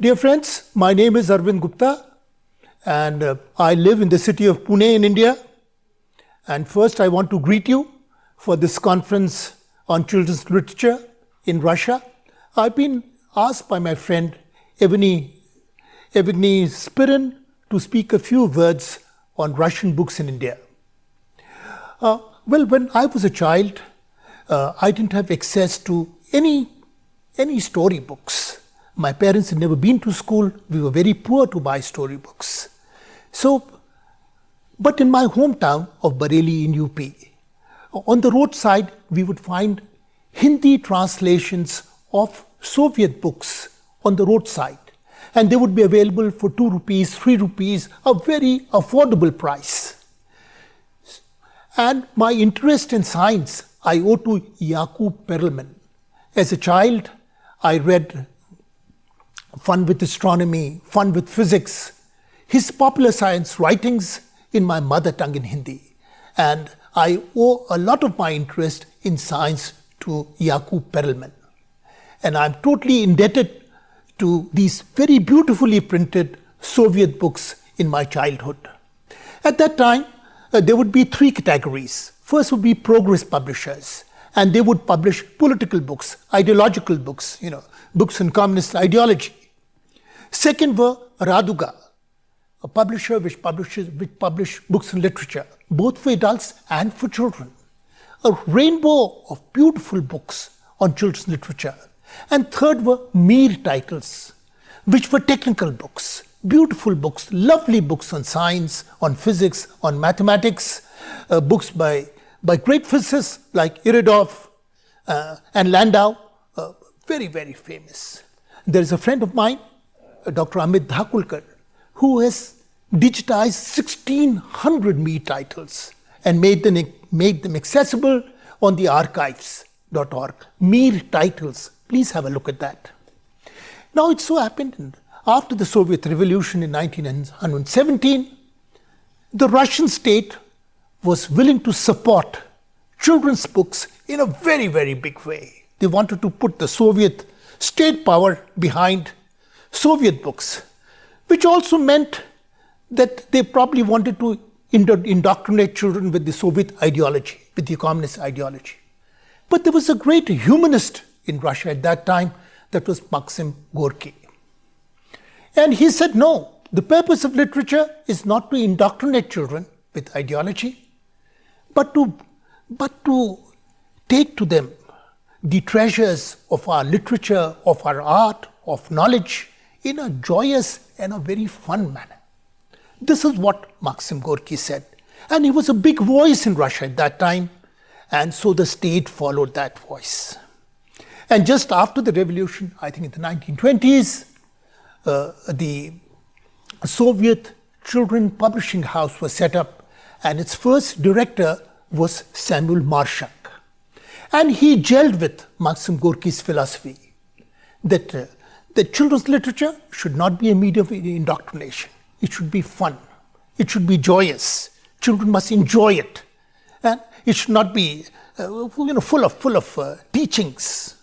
Dear friends, my name is Arvind Gupta and I live in the city of Pune in India. And first I want to greet you for this conference on children's literature in Russia. I've been asked by my friend Evgeny Spirin to speak a few words on Russian books in India. Well, when I was a child, I didn't have access to any storybooks. My parents had never been to school. We were very poor to buy storybooks. But in my hometown of Bareilly in UP, on the roadside, we would find Hindi translations of Soviet books on the roadside. And they would be available for 2 rupees, 3 rupees, a very affordable price. And my interest in science, I owe to Yakub Perelman. As a child, I read Fun with Astronomy, Fun with Physics, his popular science writings in my mother tongue in Hindi. And I owe a lot of my interest in science to Yakub Perelman. And I'm totally indebted to these very beautifully printed Soviet books in my childhood. At that time, there would be 3 categories. First would be progress publishers, and they would publish political books, ideological books, books in communist ideology. Second were Raduga, a publisher which published books in literature, both for adults and for children. A rainbow of beautiful books on children's literature. And third were Mir titles, which were technical books, beautiful books, lovely books on science, on physics, on mathematics, books by great physicists like Iridov and Landau, very, very famous. There is a friend of mine, Dr. Amit Dhakulkar, who has digitized 1,600 Mir titles and made them accessible on the archives.org. Mir titles, please have a look at that. Now it so happened, after the Soviet Revolution in 1917, the Russian state was willing to support children's books in a very, very big way. They wanted to put the Soviet state power behind Soviet books, which also meant that they probably wanted to indoctrinate children with the Soviet ideology, with the communist ideology. But there was a great humanist in Russia at that time, that was Maxim Gorky. And he said, no, the purpose of literature is not to indoctrinate children with ideology, but to take to them the treasures of our literature, of our art, of knowledge in a joyous and a very fun manner. This is what Maxim Gorky said. And he was a big voice in Russia at that time, and so the state followed that voice. And just after the revolution, I think in the 1920s, the Soviet Children Publishing House was set up, and its first director was Samuel Marshak. And he gelled with Maxim Gorky's philosophy that children's literature should not be a medium of indoctrination. It should be fun. It should be joyous. Children must enjoy it. And it should not be full of teachings.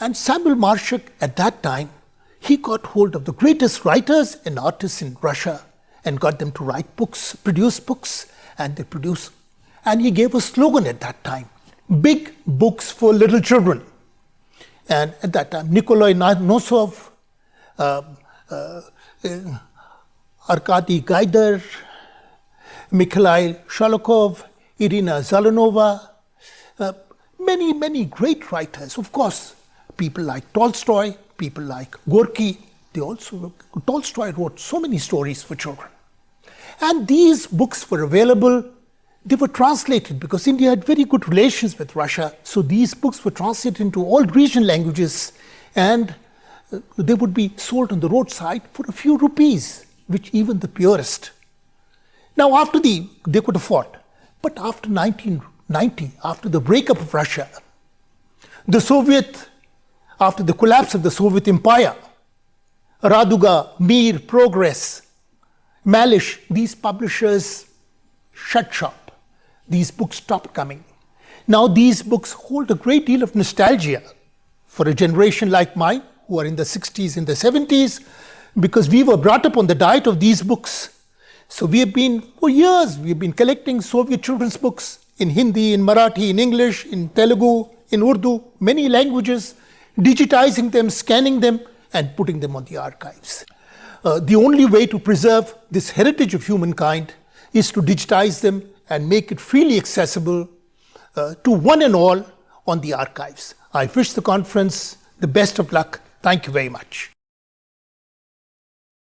And Samuel Marshak, at that time, he got hold of the greatest writers and artists in Russia and got them to write books, produce books, and they produce. And he gave a slogan at that time, big books for little children. And at that time, Nikolai Nosov, Arkady Gaider, Mikhail Shalokov, Irina Zalanova, many great writers. Of course, people like Tolstoy, people like Gorky, Tolstoy wrote so many stories for children. And these books were available, they were translated because India had very good relations with Russia. So these books were translated into all regional languages and they would be sold on the roadside for a few rupees, which even the purest. Now they could afford. But after 1990, after the breakup of Russia, after the collapse of the Soviet Empire, Raduga, Mir, Progress, Malish, these publishers shut shop. These books stopped coming. Now these books hold a great deal of nostalgia for a generation like mine who are in the 60s, in the 70s, because we were brought up on the diet of these books. So we have been, for years, we've been collecting Soviet children's books in Hindi, in Marathi, in English, in Telugu, in Urdu, many languages, digitizing them, scanning them, and putting them on the archives. The only way to preserve this heritage of humankind is to digitize them and make it freely accessible to one and all on the archives. I wish the conference the best of luck. Thank you very much.